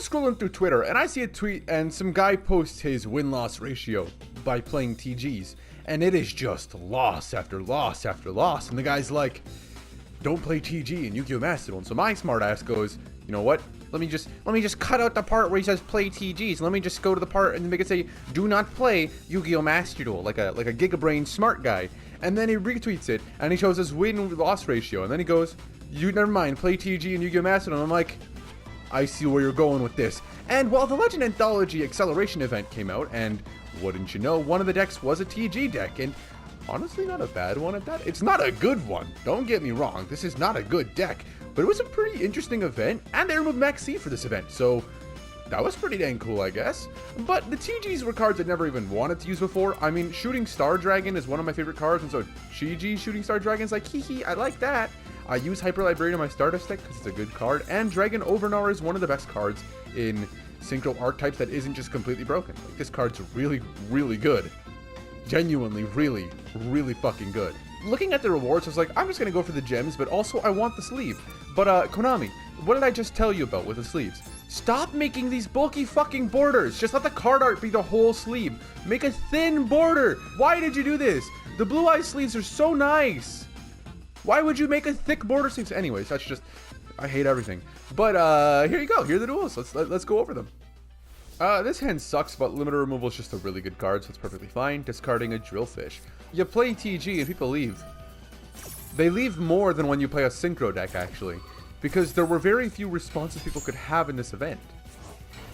scrolling through Twitter and I see a tweet and some guy posts his win-loss ratio by playing TGs. And it is just loss after loss after loss. And the guy's like, don't play TG in YuGiOh Mastodon. So my smart ass goes, you know what? Let me just cut out the part where he says play TGs. Let me just go to the part and make it say do not play YuGiOh Mastodon, like a gigabrain smart guy. And then he retweets it and he shows his win-loss ratio. And then he goes, you never mind, play TG in YuGiOh Mastodon. I'm like, I see where you're going with this. And while the Legend Anthology Acceleration event came out, and wouldn't you know, one of the decks was a TG deck, and honestly not a bad one at that. It's not a good one, don't get me wrong, this is not a good deck, but it was a pretty interesting event, and they removed Max C for this event, so that was pretty dang cool, I guess. But the TGs were cards I never even wanted to use before. I mean, Shooting Star Dragon is one of my favorite cards, and so Chi-Ji Shooting Star Dragon's like, hee hee, I like that. I use Hyper Librarian in my Stardust deck because it's a good card, and Dragon Overgnar is one of the best cards in Synchro archetypes that isn't just completely broken. Like, this card's really, really good. Genuinely, really, really fucking good. Looking at the rewards, I was like, I'm just gonna go for the gems, but also I want the sleeve. But Konami, what did I just tell you about with the sleeves? Stop making these bulky fucking borders. Just let the card art be the whole sleeve. Make a thin border. Why did you do this? The Blue Eye sleeves are so nice. Why would you make a thick border sleeves? Anyways, that's just, I hate everything. But here you go. Here are the duels. Let's go over them. This hand sucks, but limiter removal is just a really good card, so it's perfectly fine. Discarding a Drillfish. You play TG and people leave. They leave more than when you play a Synchro deck, actually, because there were very few responses people could have in this event.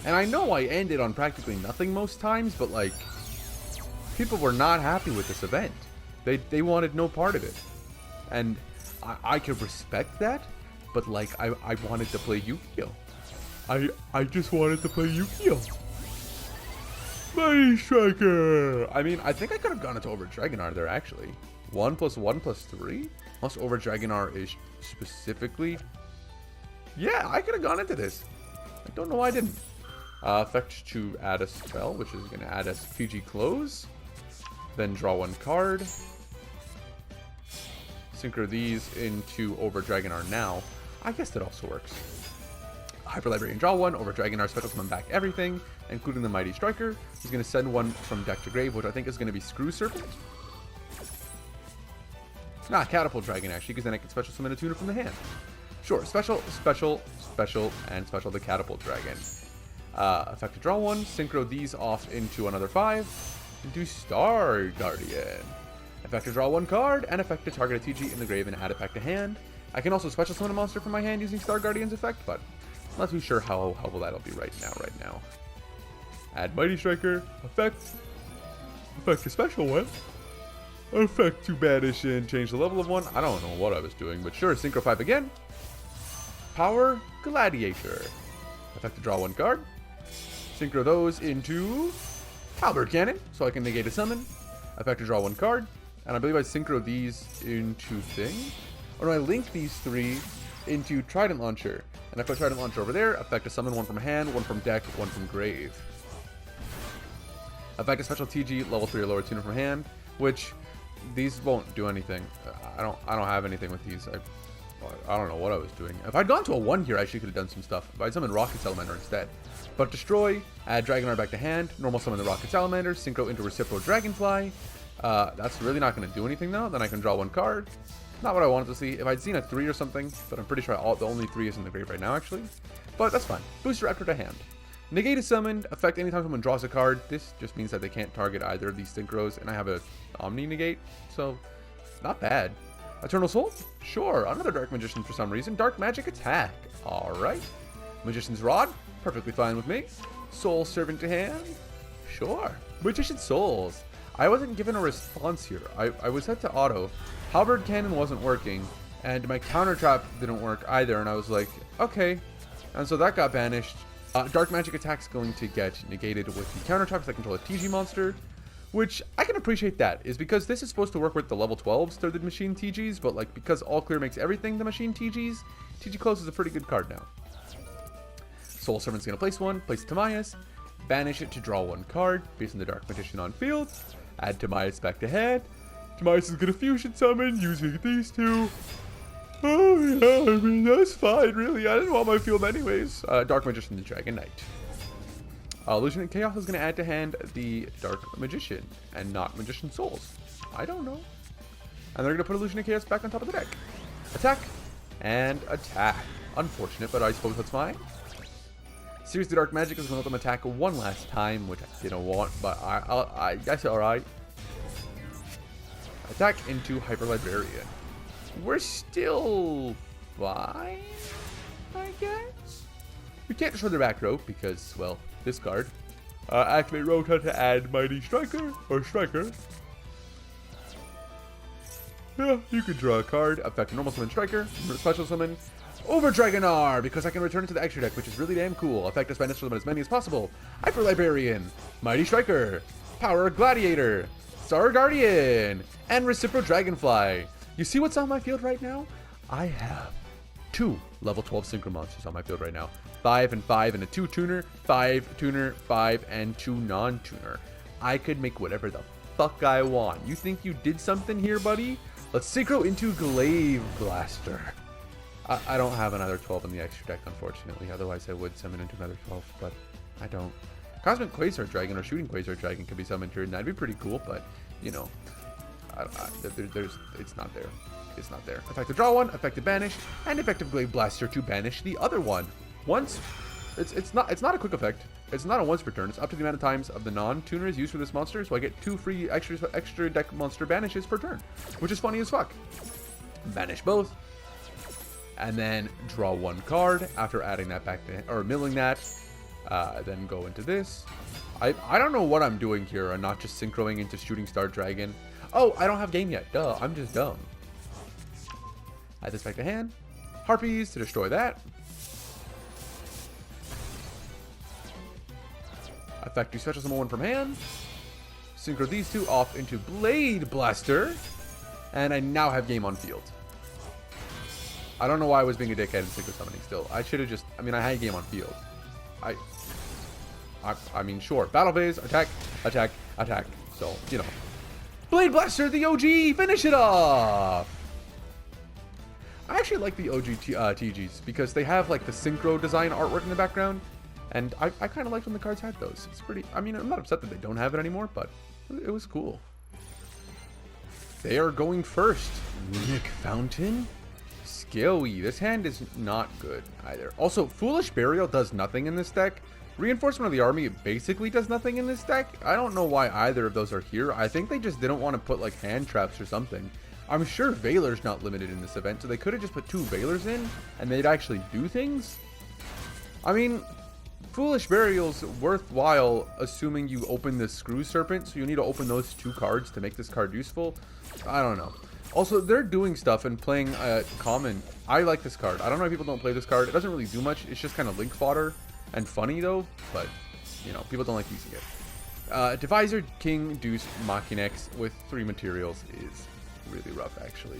And I know I ended on practically nothing most times, but like, people were not happy with this event. They wanted no part of it. And I could respect that, but like, I wanted to play YuGiOh. I just wanted to play YuGiOh. Mighty Striker! I mean, I think I could have gone into Over Dragonar there, actually. 1 + 1 + 3? Plus Over Dragonar is specifically... Yeah, I could have gone into this. I don't know why I didn't. Effect to add a spell, which is going to add a PG Close. Then draw 1 card. Synchro these into Over Dragonar now. I guess that also works. Hyper Librarian, draw 1, Over Dragonar, special summon back everything, including the Mighty Striker. He's going to send 1 from deck to grave, which I think is going to be Screw Serpent. Nah, Catapult Dragon, actually, because then I can special summon a tuner from the hand. Sure, special, special, special, and special the Catapult Dragon. Effect to draw 1, synchro these off into another 5, into Star Guardian. Effect to draw 1 card, and effect to target a TG in the grave and add it back to hand. I can also special summon a monster from my hand using Star Guardian's effect, but I'm not too sure how helpful that'll be right now. Add Mighty Striker, effect to special 1, effect to banish and change the level of 1. I don't know what I was doing, but sure, synchro 5 again. Power Gladiator. Effect to draw 1 card. Synchro those into Halberd Cannon, so I can negate a summon. Effect to draw 1 card. And I believe I synchro these into thing. Or do I link these 3 into Trident Launcher? And I put Trident Launcher over there. Effect to summon 1 from hand, 1 from deck, 1 from grave. Effect to special TG, level 3 or lower tuner from hand, which these won't do anything. I don't have anything with these. I don't know what I was doing. If I'd gone to a 1 here, I actually could have done some stuff. If I'd summoned Rocket Salamander instead. But destroy, add Dragonar back to hand, normal summon the Rocket Salamander, synchro into Reciprocal Dragonfly. That's really not going to do anything though. Then I can draw 1 card. Not what I wanted to see. If I'd seen a 3 or something, but I'm pretty sure the only 3 is in the grave right now actually. But that's fine. Booster Raptor to hand. Negate is summoned. Effect anytime someone draws a card. This just means that they can't target either of these synchros, and I have a Omni Negate, so not bad. Eternal Soul? Sure. Another Dark Magician for some reason. Dark Magic Attack. Alright. Magician's Rod? Perfectly fine with me. Soul Servant to hand? Sure. Magician Souls. I wasn't given a response here. I was set to auto. Halberd Cannon wasn't working, and my counter trap didn't work either, and I was like, okay. And so that got banished. Dark Magic Attack's going to get negated with the counter trap because I control a TG monster, which I can appreciate that, is because this is supposed to work with the level 12s through the machine TGs, but like because All Clear makes everything the machine TGs, TG Close is a pretty good card now. Soul Servant's going to place 1, place Timaeus, banish it to draw 1 card, based on the Dark Magician on field, add Timaeus back to hand. Timaeus is going to fusion summon using these 2. Oh yeah, I mean that's fine, really. I didn't want my field anyways. Dark Magician, the Dragon Knight. Illusion and Chaos is going to add to hand the Dark Magician and not Magician Souls. I don't know. And they're going to put Illusion and Chaos back on top of the deck. Attack and attack. Unfortunate, but I suppose that's fine. Series the Dark Magic is going to let them attack one last time, which I didn't want, but I guess alright. Attack into Hyper Librarian. We're still fine, I guess. We can't destroy their back row because, well, this card. Activate Rota to add Mighty Striker or Striker. Yeah, you could draw a card, affect a normal summon Striker, special summon Over Dragonar because I can return it to the extra deck, which is really damn cool. Affect a Spanish summon as many as possible. Hyper Librarian, Mighty Striker, Power Gladiator, Star Guardian, and Recipro Dragonfly. You see what's on my field right now? I have 2 level 12 Synchro Monsters on my field right now. 5 and 5 and a 2 tuner, 5 tuner, 5 and 2 non-tuner. I could make whatever the fuck I want. You think you did something here, buddy? Let's synchro into Glaive Blaster. I don't have another 12 in the extra deck, unfortunately. Otherwise, I would summon into another 12, but I don't. Cosmic Quasar Dragon or Shooting Quasar Dragon could be summoned here, and that'd be pretty cool, but, you know, it's not there. It's not there. Effective draw one, effective banish, and effective Glaive Blaster to banish the other one. Once, it's not a quick effect. It's not a once per turn. It's up to the amount of times of the non-tuners used for this monster, so I get 2 free extra deck monster banishes per turn, which is funny as fuck. Banish both, and then draw 1 card after adding that back to, or milling that. Then go into this. I don't know what I'm doing here and not just synchroing into Shooting Star Dragon. Oh, I don't have game yet. Duh, I'm just dumb. Add this back to hand. Harpies to destroy that. Effect do special summon 1 from hand. Synchro these 2 off into Blade Blaster. And I now have game on field. I don't know why I was being a dickhead and synchro summoning still. I should have just, I mean, I had game on field. I mean, sure. Battle phase, attack, attack, attack. So, you know. Blade Blaster, the OG, finish it off! I actually like the OG TGs because they have like the synchro design artwork in the background. And I kind of liked when the cards had those. It's pretty, I mean, I'm not upset that they don't have it anymore, but it was cool. They are going first. Runic Fountain? Scary. This hand is not good either. Also, Foolish Burial does nothing in this deck. Reinforcement of the Army basically does nothing in this deck. I don't know why either of those are here. I think they just didn't want to put like hand traps or something. I'm sure Valor's not limited in this event, so they could have just put 2 Valors in and they'd actually do things. I mean, Foolish Burial's worthwhile assuming you open the Screw Serpent, so you need to open those 2 cards to make this card useful. I don't know. Also, they're doing stuff and playing common. I like this card. I don't know why people don't play this card. It doesn't really do much. It's just kind of link fodder and funny though, but you know, people don't like using it. Divisor, King, Deuce, Machinex with 3 materials is really rough actually.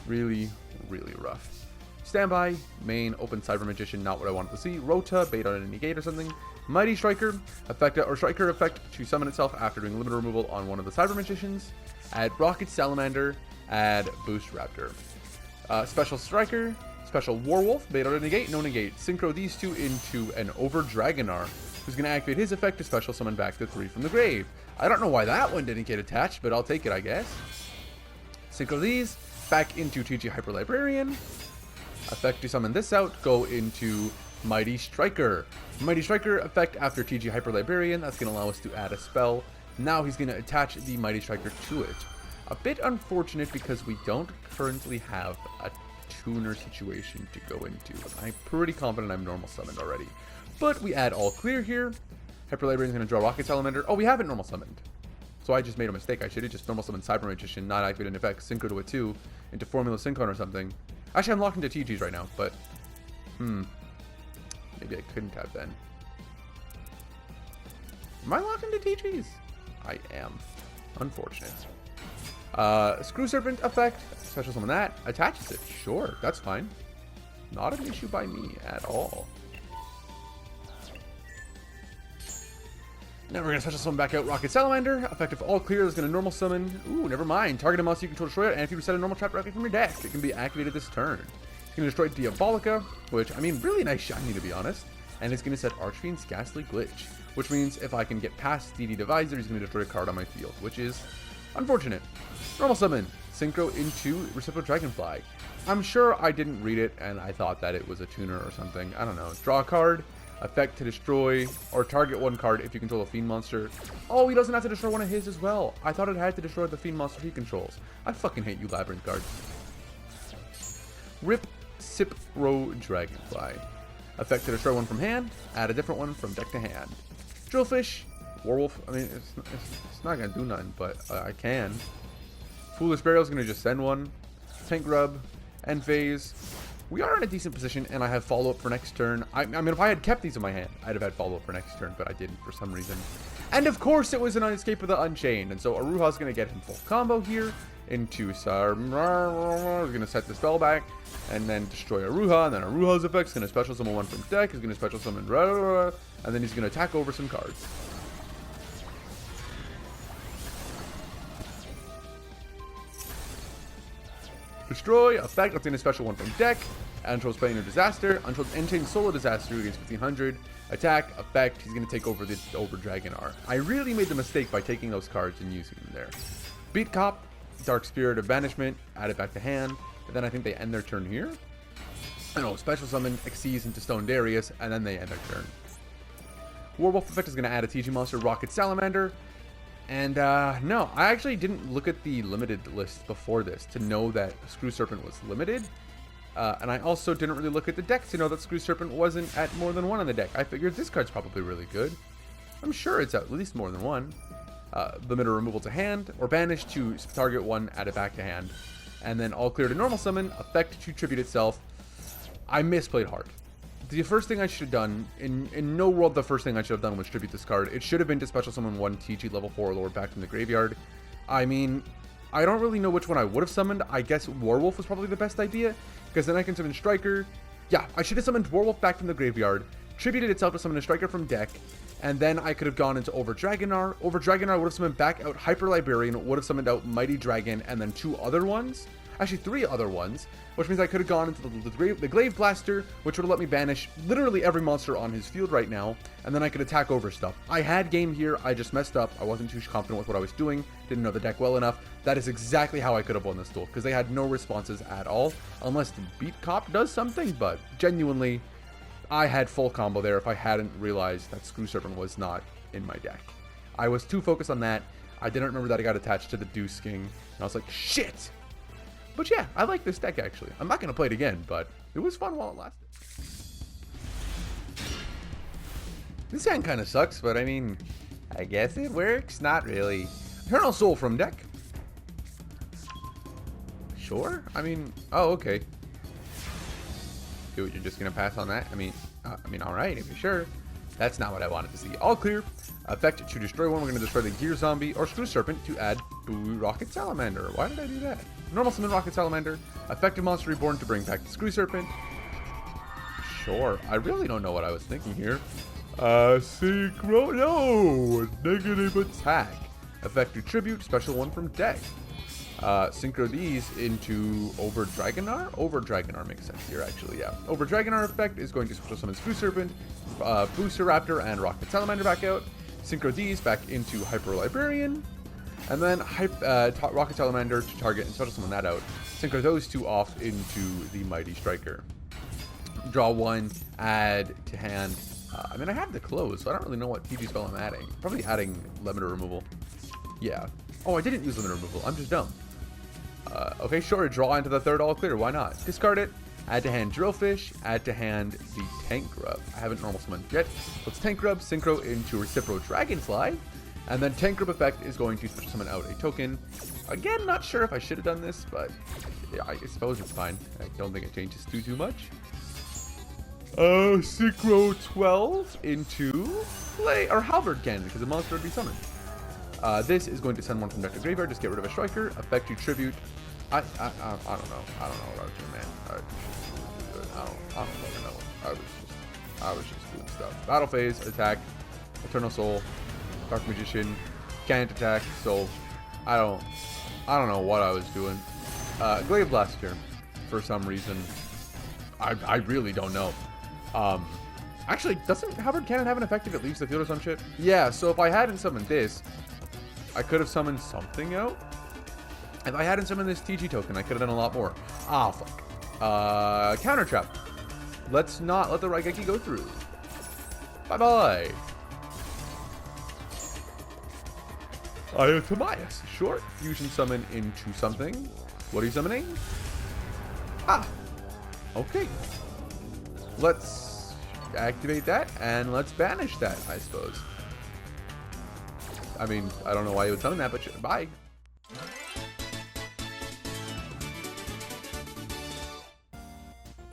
Really, really rough. Standby, main, open Cyber Magician, not what I wanted to see. Rota, bait on a negate or something. Mighty Striker, effect or Striker effect to summon itself after doing limit removal on one of the Cyber Magicians. Add RORKKED Salamander, add Boost Raptor. Special Striker, Special Warwolf, bait on a negate, no negate. Synchro these 2 into an Over Dragonar, who's going to activate his effect to special summon back the 3 from the grave. I don't know why that one didn't get attached, but I'll take it, I guess. Synchro these back into TG Hyper Librarian. Effect to summon this out, go into Mighty Striker. Mighty Striker effect after TG Hyper Librarian. That's going to allow us to add a spell. Now he's going to attach the Mighty Striker to it. A bit unfortunate because we don't currently have a tuner situation to go into. I'm pretty confident I'm normal summoned already. But we add all clear here. Hyper Librarian's going to draw RORKKED Salamander. Oh, we haven't normal summoned. So I just made a mistake. I should have just normal summoned Cyber Magician, not activate an effect, synchro to a 2 into Formula Synchron or something. Actually, I'm locked into TGs right now, but maybe I couldn't have then. Am I locked into TGs? I am. Unfortunate. Screw Serpent effect. Special summon that. Attaches it. Sure, that's fine. Not an issue by me at all. Now we're going to special summon back out Rocket Salamander. Effective all clear is going to normal summon. Ooh, never mind. Target a monster you control, destroy it, and if you reset a normal trap directly from your deck, it can be activated this turn. It's going to destroy Diabolica, which, I mean, really nice shiny to be honest. And it's going to set Archfiend's Ghastly Glitch, which means if I can get past DD Divisor, he's going to destroy a card on my field, which is unfortunate. Normal summon. Synchro into Reciprocal Dragonfly. I'm sure I didn't read it and I thought that it was a tuner or something. I don't know. Draw a card. Effect to destroy or target one card if you control a fiend monster. Oh, he doesn't have to destroy one of his as well. I thought it had to destroy the fiend monster he controls. I fucking hate you labyrinth cards. Rip Sip Row Dragonfly. Effect to destroy one from hand. Add a different one from deck to hand. Drillfish. Werewolf. I mean, it's not gonna do nothing, but I can. Foolish Burial is gonna just send one. Tank Grub. End phase. We are in a decent position, and I have follow-up for next turn. I mean, if I had kept these in my hand, I'd have had follow-up for next turn, but I didn't for some reason. And of course, it was an Escape of the Unchained, and so Aruha's going to get him full combo here into We're going to set the spell back, and then destroy Aruha, and then Aruha's effect is going to special summon one from deck, he's going to special summon and then he's going to attack over some cards. Destroy, effect, obtain a special one from deck, Untroll's Pain or Disaster, Untroll's Enchained Solar Disaster against 1500, attack, effect, he's going to take over the Dragonar. I really made the mistake by taking those cards and using them there. Beat Cop, Dark Spirit of Banishment, add it back to hand, but then I think they end their turn here. I know, special summon, Xyz into Stone Darius, and then they end their turn. Werewolf effect is going to add a TG monster, Rocket Salamander. And no, I actually didn't look at the limited list before this to know that Screw Serpent was limited. And I also didn't really look at the deck to know that Screw Serpent wasn't at more than one on the deck. I figured this card's probably really good. I'm sure it's at least more than one. Limiter removal to hand, or banish to target one, add it back to hand. And then all clear to normal summon, effect to tribute itself. I misplayed hard. The first thing I should have done, in no world the first thing I should have done was tribute this card. It should have been to special summon one TG level 4 Lord back from the graveyard. I mean, I don't really know which one I would have summoned. I guess Werewolf was probably the best idea, because then I can summon Striker. Yeah, I should have summoned Werewolf back from the graveyard, tributed itself to summon a Striker from deck, and then I could have gone into Over Dragonar. Over Dragonar would have summoned back out Hyper Librarian, would have summoned out Mighty Dragon, and then two other ones. Actually, three other ones, which means I could have gone into the Glaive Blaster, which would have let me banish literally every monster on his field right now, and then I could attack over stuff. I had game here, I just messed up, I wasn't too confident with what I was doing, didn't know the deck well enough. That is exactly how I could have won this duel, because they had no responses at all, unless the Beat Cop does something, but genuinely, I had full combo there if I hadn't realized that Screw Serpent was not in my deck. I was too focused on that, I didn't remember that I got attached to the Deuce King, and I was like, shit! But yeah, I like this deck actually. I'm not going to play it again, but it was fun while it lasted. This hand kind of sucks, but I mean, I guess it works. Not really. Eternal Soul from deck. Sure. I mean, oh, okay. Dude, you're just going to pass on that? I mean, all right, if you're sure. That's not what I wanted to see. All clear. Effect to destroy one. We're going to destroy the Gear Zombie or Screw Serpent to add Boo Rocket Salamander. Why did I do that? Normal summon Rocket Salamander. Effective monster reborn to bring back the Screw Serpent. Sure. I really don't know what I was thinking here. Synchro. No! Negative attack. Effective tribute. Special one from deck. Synchro these into Over Dragonar. Over Dragonar makes sense here, actually, yeah. Over Dragonar effect is going to special summon Screw Serpent, Booster Raptor, and Rocket Salamander back out. Synchro these back into Hyper Librarian, and then Rocket Salamander to target and special summon that out. Synchro those two off into the Mighty Striker. Draw one, add to hand. I mean, I have the close, so I don't really know what TG spell I'm adding. Probably adding Limiter Removal. Yeah. Oh, I didn't use Limiter Removal. I'm just dumb. Okay, sure, draw into the third all clear. Why not? Discard it. Add to hand Drillfish. Add to hand the Tank Grub. I haven't normal summoned yet. Let's Tank Grub, Synchro into Reciprocal Dragonfly. And then Tank Grub effect is going to special summon out a token. Again, not sure if I should have done this, but yeah, I suppose it's fine. I don't think it changes too much. Synchro 12 into play or Halberd Cannon because the monster would be summoned. This is going to send one from deck to graveyard. Just get rid of a striker. Effect to tribute. I don't know. I don't know what I was doing, man. I don't fucking know. I was just doing stuff. Battle phase, attack, Eternal Soul, Dark Magician can't attack, so I don't know what I was doing. Glaive Blast here, for some reason. I really don't know. Actually, doesn't Halberd Cannon have an effect if it leaves the field or some shit? Yeah, so if I hadn't summoned this, I could have summoned something out. If I hadn't summoned this TG token, I could have done a lot more. Ah, fuck. Counter Trap. Let's not let the Raigeki go through. Bye-bye. Tobias. Short. Fusion summon into something. What are you summoning? Ah. Okay. Let's activate that, and let's banish that, I suppose. I mean, I don't know why you would summon that, but bye.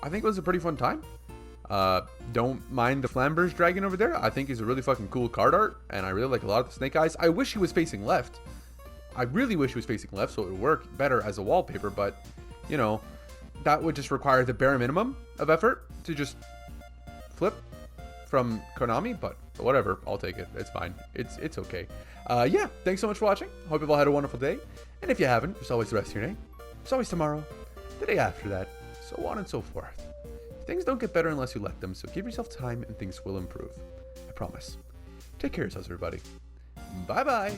I think it was a pretty fun time. Don't mind the Flamber's dragon over there. I think he's a really fucking cool card art, and I really like a lot of the Snake Eyes. I wish he was facing left. I really wish he was facing left so it would work better as a wallpaper, but, you know, that would just require the bare minimum of effort to just flip from Konami, but whatever, I'll take it. It's fine. It's okay. Yeah, thanks so much for watching. Hope you've all had a wonderful day. And if you haven't, there's always the rest of your day. There's always tomorrow, the day after that, so on and so forth. Things don't get better unless you let them, so give yourself time and things will improve. I promise. Take care of yourselves, everybody. Bye-bye.